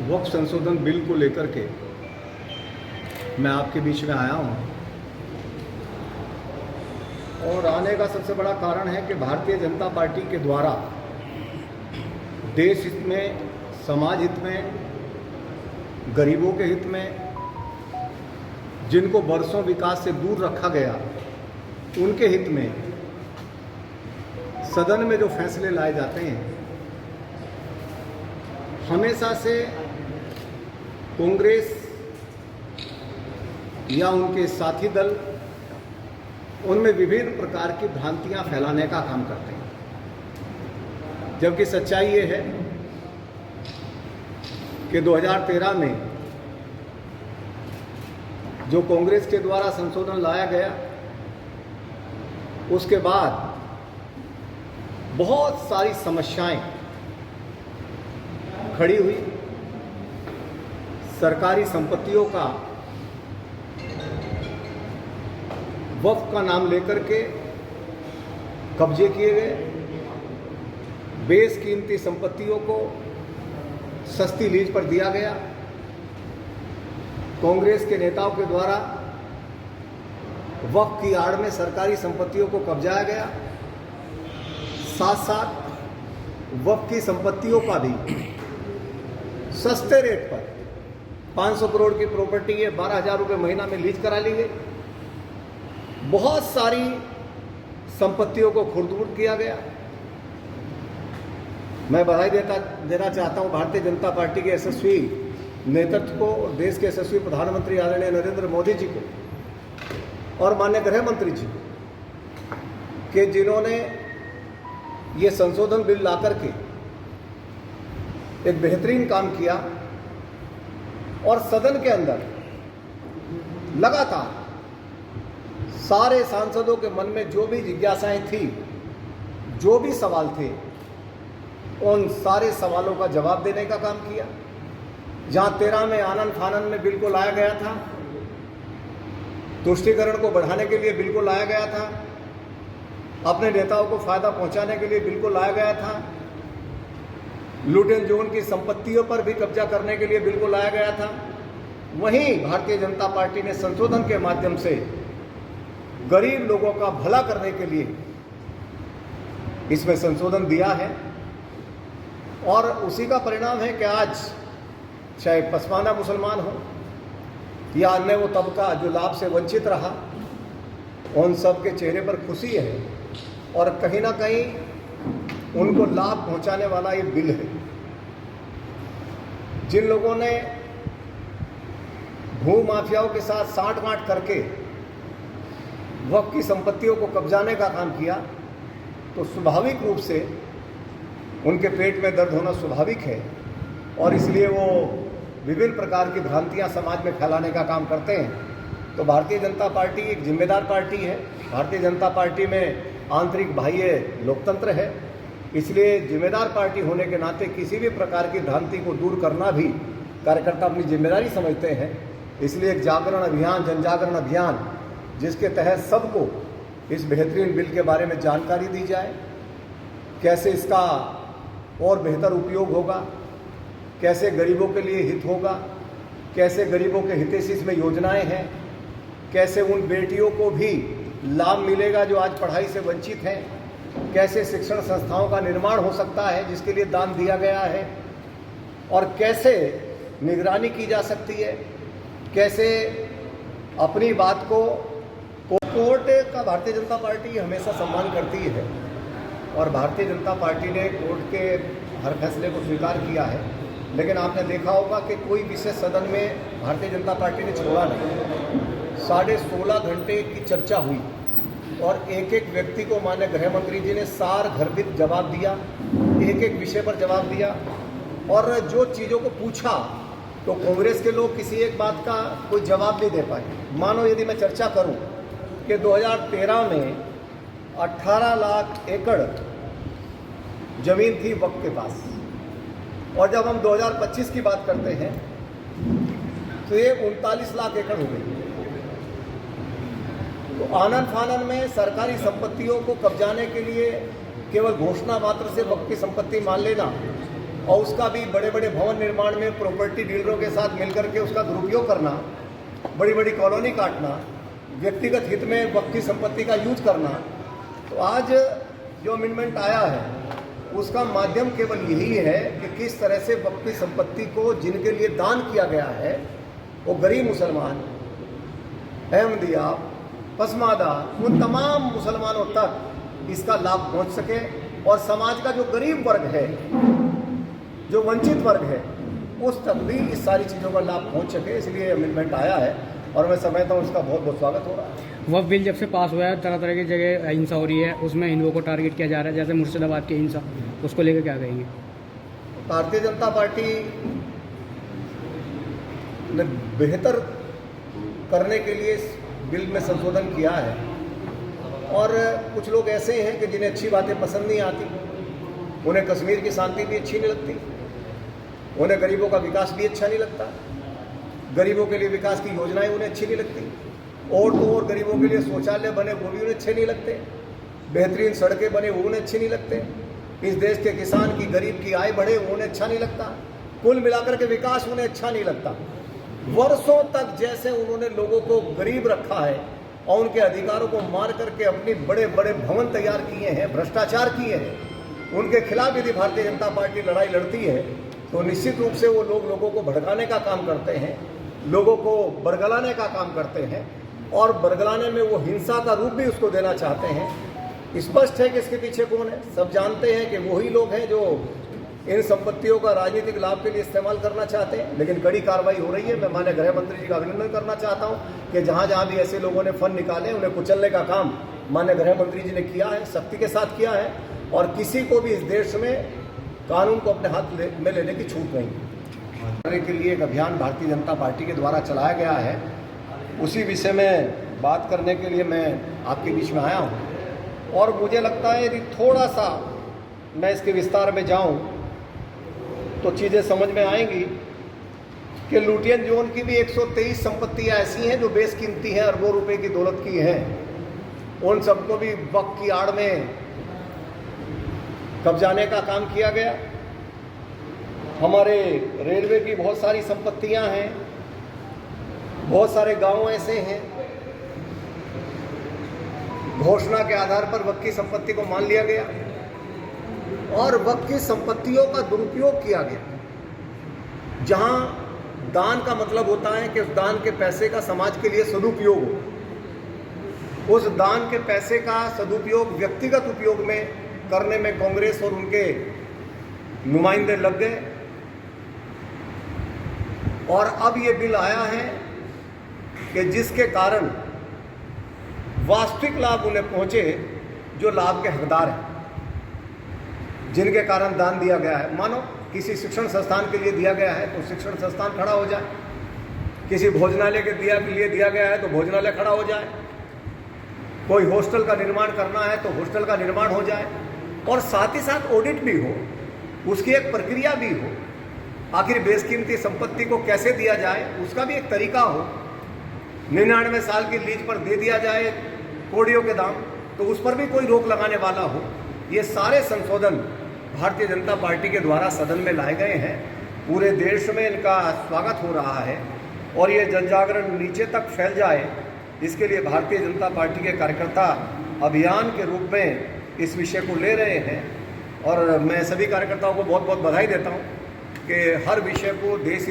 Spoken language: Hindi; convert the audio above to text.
वक्फ संशोधन बिल को लेकर के मैं आपके बीच में आया हूँ और आने का सबसे बड़ा कारण है कि भारतीय जनता पार्टी के द्वारा देश हित में, समाज हित में, गरीबों के हित में, जिनको वर्षों विकास से दूर रखा गया उनके हित में सदन में जो फैसले लाए जाते हैं, हमेशा से कांग्रेस या उनके साथी दल उनमें विभिन्न प्रकार की भ्रांतियां फैलाने का काम करते हैं, जबकि सच्चाई ये है कि 2013 में जो कांग्रेस के द्वारा संशोधन लाया गया उसके बाद बहुत सारी समस्याएं खड़ी हुई। सरकारी संपत्तियों का वक्फ का नाम लेकर के कब्जे किए गए, बेशकीमती संपत्तियों को सस्ती लीज पर दिया गया, कांग्रेस के नेताओं के द्वारा वक्फ की आड़ में सरकारी संपत्तियों को कब्जाया गया, साथ साथ वक्फ की संपत्तियों का भी सस्ते रेट पर 500 करोड़ की प्रॉपर्टी है, 12,000 रुपये महीना में लीज करा ली गई। बहुत सारी संपत्तियों को खुर्द-बुर्द किया गया। मैं बधाई देना चाहता हूं भारतीय जनता पार्टी के यशस्वी नेतृत्व को और देश के यशस्वी प्रधानमंत्री आदरणीय नरेंद्र मोदी जी को और माननीय गृह मंत्री जी को कि जिन्होंने ये संशोधन बिल ला करके एक बेहतरीन काम किया और सदन के अंदर लगातार सारे सांसदों के मन में जो भी जिज्ञासाएं थी, जो भी सवाल थे, उन सारे सवालों का जवाब देने का काम किया। जहां 13 में आनन फानन में बिल को लाया गया था, तुष्टीकरण को बढ़ाने के लिए बिल को लाया गया था, अपने नेताओं को फायदा पहुंचाने के लिए बिल को लाया गया था, लूट एंड जोन की संपत्तियों पर भी कब्जा करने के लिए बिल को लाया गया था, वहीं भारतीय जनता पार्टी ने संशोधन के माध्यम से गरीब लोगों का भला करने के लिए इसमें संशोधन दिया है। और उसी का परिणाम है कि आज चाहे पसमाना मुसलमान हो या अन्य वो तबका जो लाभ से वंचित रहा, उन सब के चेहरे पर खुशी है और कहीं ना कहीं उनको लाभ पहुंचाने वाला ये बिल है। जिन लोगों ने भू माफियाओं के साथ साठ-गांठ करके वक्फ की संपत्तियों को कब्जाने का काम किया, तो स्वाभाविक रूप से उनके पेट में दर्द होना स्वाभाविक है और इसलिए वो विभिन्न प्रकार की भ्रांतियां समाज में फैलाने का काम करते हैं। तो भारतीय जनता पार्टी एक जिम्मेदार पार्टी है। भारतीय जनता पार्टी में आंतरिक बाह्य लोकतंत्र है, इसलिए जिम्मेदार पार्टी होने के नाते किसी भी प्रकार की भ्रांति को दूर करना भी कार्यकर्ता अपनी जिम्मेदारी समझते हैं। इसलिए एक जागरण अभियान, जन जागरण अभियान, जिसके तहत सबको इस बेहतरीन बिल के बारे में जानकारी दी जाए, कैसे इसका और बेहतर उपयोग होगा, कैसे गरीबों के लिए हित होगा, कैसे गरीबों के हितैषी इसमें योजनाएं हैं, कैसे उन बेटियों को भी लाभ मिलेगा जो आज पढ़ाई से वंचित हैं, कैसे शिक्षण संस्थाओं का निर्माण हो सकता है जिसके लिए दान दिया गया है, और कैसे निगरानी की जा सकती है, कैसे अपनी बात को कोर्ट का भारतीय जनता पार्टी हमेशा सम्मान करती है और भारतीय जनता पार्टी ने कोर्ट के हर फैसले को स्वीकार किया है। लेकिन आपने देखा होगा कि कोई विषय सदन में भारतीय जनता पार्टी ने छोड़ा नहीं। 16.5 घंटे की चर्चा हुई और एक एक व्यक्ति को माननीय गृह मंत्री जी ने सार गर्भित जवाब दिया, एक एक विषय पर जवाब दिया और जो चीज़ों को पूछा तो कांग्रेस के लोग किसी एक बात का कोई जवाब नहीं दे पाए। मानो यदि मैं चर्चा करूं कि 2013 में 18 लाख एकड़ जमीन थी वक्फ के पास और जब हम 2025 की बात करते हैं तो ये 39 लाख एकड़ हो गई। तो आनन फानन में सरकारी संपत्तियों को कब्जाने के लिए केवल घोषणा मात्र से वक्फ की संपत्ति मान लेना और उसका भी बड़े बड़े भवन निर्माण में प्रॉपर्टी डीलरों के साथ मिलकर के उसका दुरुपयोग करना, बड़ी बड़ी कॉलोनी काटना, व्यक्तिगत हित में वक्फ की संपत्ति का यूज करना। तो आज जो अमेंडमेंट आया है उसका माध्यम केवल यही है कि किस तरह से वक्फ की संपत्ति को जिनके लिए दान किया गया है, वो गरीब मुसलमान, अहमदिया, पसमादा, उन तमाम मुसलमानों तक इसका लाभ पहुंच सके और समाज का जो गरीब वर्ग है, जो वंचित वर्ग है, उस तक भी इस सारी चीज़ों का लाभ पहुंच सके, इसलिए अमेंडमेंट आया है और मैं समझता हूँ उसका बहुत बहुत स्वागत हो रहा है। वक्फ बिल जब से पास हुआ है तरह तरह की जगह हिंसा हो रही है, उसमें हिंदुओं को टारगेट किया जा रहा है, जैसे मुर्शिदाबाद की हिंसा, उसको लेकर क्या कहेंगे? भारतीय जनता पार्टी ने बेहतर करने के लिए इस बिल में संशोधन किया है और कुछ लोग ऐसे हैं कि जिन्हें अच्छी बातें पसंद नहीं आती, उन्हें कश्मीर की शांति भी अच्छी नहीं लगती, उन्हें गरीबों का विकास भी अच्छा नहीं लगता, गरीबों के लिए विकास की योजनाएं उन्हें अच्छी नहीं लगती, और तो और गरीबों के लिए शौचालय बने वो भी उन्हें अच्छे नहीं लगते, बेहतरीन सड़कें बने वो उन्हें अच्छे नहीं लगते, इस देश के किसान की, गरीब की आय बढ़े वो उन्हें अच्छा नहीं लगता, कुल मिलाकर के विकास उन्हें अच्छा नहीं लगता। वर्षों तक जैसे उन्होंने लोगों को गरीब रखा है और उनके अधिकारों को मार करके अपने बड़े बड़े भवन तैयार किए हैं, भ्रष्टाचार किए हैं, उनके खिलाफ यदि भारतीय जनता पार्टी लड़ाई लड़ती है तो निश्चित रूप से वो लोगों को भड़काने का काम करते हैं, लोगों को बरगलाने का काम करते हैं और बरगलाने में वो हिंसा का रूप भी उसको देना चाहते हैं। स्पष्ट है कि इसके पीछे कौन है, सब जानते हैं कि वही लोग हैं जो इन संपत्तियों का राजनीतिक लाभ के लिए इस्तेमाल करना चाहते हैं, लेकिन कड़ी कार्रवाई हो रही है। मैं माननीय गृह मंत्री जी का अभिनंदन करना चाहता हूं कि जहां जहां भी ऐसे लोगों ने फंड निकाले उन्हें कुचलने का काम माननीय गृह मंत्री जी ने किया है, सख्ती के साथ किया है और किसी को भी इस देश में कानून को अपने हाथ में लेने की छूट नहीं करने के लिए एक अभियान भारतीय जनता पार्टी के द्वारा चलाया गया है। उसी विषय में बात करने के लिए मैं आपके बीच में आया हूँ और मुझे लगता है यदि थोड़ा सा मैं इसके विस्तार में जाऊँ तो चीज़ें समझ में आएंगी कि लुटियन जोन की भी 123 संपत्तियाँ ऐसी हैं जो बेशकीमती हैं, अरबों रुपए की दौलत की हैं, उन सबको भी वक्फ की आड़ में कब्जाने का काम किया गया। हमारे रेलवे की बहुत सारी संपत्तियां हैं, बहुत सारे गांव ऐसे हैं, घोषणा के आधार पर वक्फ की संपत्ति को मान लिया गया और वक्फ की संपत्तियों का दुरुपयोग किया गया। जहां दान का मतलब होता है कि उस दान के पैसे का समाज के लिए सदुपयोग हो, उस दान के पैसे का सदुपयोग व्यक्तिगत उपयोग में करने में कांग्रेस और उनके नुमाइंदे लग गए और अब ये बिल आया है कि जिसके कारण वास्तविक लाभ उन्हें पहुंचे जो लाभ के हकदार हैं, जिनके कारण दान दिया गया है। मानो किसी शिक्षण संस्थान के लिए दिया गया है तो शिक्षण संस्थान खड़ा हो जाए, किसी भोजनालय के लिए दिया गया है तो भोजनालय खड़ा हो जाए, कोई हॉस्टल का निर्माण करना है तो हॉस्टल का निर्माण हो जाए और साथ ही साथ ऑडिट भी हो, उसकी एक प्रक्रिया भी हो, आखिर बेशकीमती संपत्ति को कैसे दिया जाए उसका भी एक तरीका हो, 99 साल की लीज पर दे दिया जाए कौड़ियों के दाम, तो उस पर भी कोई रोक लगाने वाला हो। ये सारे संशोधन भारतीय जनता पार्टी के द्वारा सदन में लाए गए हैं, पूरे देश में इनका स्वागत हो रहा है और ये जनजागरण नीचे तक फैल जाए, इसके लिए भारतीय जनता पार्टी के कार्यकर्ता अभियान के रूप में इस विषय को ले रहे हैं और मैं सभी कार्यकर्ताओं को बहुत बहुत बधाई देता हूं कि हर विषय को देश